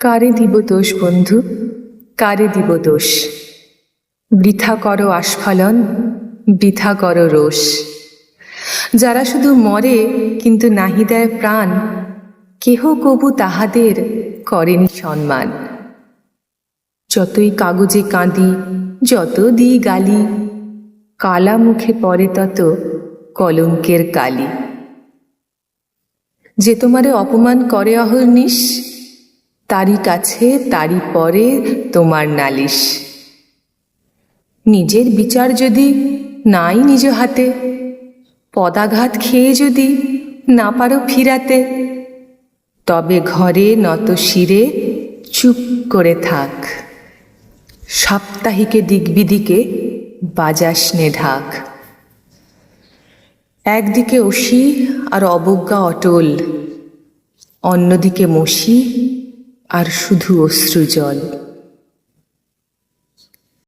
কারে দিব দোষ বন্ধু, কারে দিব দোষ? বৃথা করো আস্ফালন, বৃথা করো রোষ। যারা শুধু মরে কিন্তু নাহি দেয় প্রাণ, কেহ কবু তাহাদের করেনি সম্মান। যতই কাগজে কাঁদি, যত দিই গালি, কালা মুখে পড়ে তত কলঙ্কের কালি। যে তোমারে অপমান করে অহর্নিশ, তারই কাছে তারই পরে তোমার নালিশ। নিজের বিচার যদি নাই নিজ হাতে, পদাঘাত খেয়ে যদি না পারো ফিরাতে, তবে ঘরে নত শিরে চুপ করে থাক। সাপ্তাহিকে দিকবিদিকে বাজাসনে ঢাক। একদিকে অসি আর অবজ্ঞা অটল, অন্যদিকে মসি আর শুধু অশ্রুজল।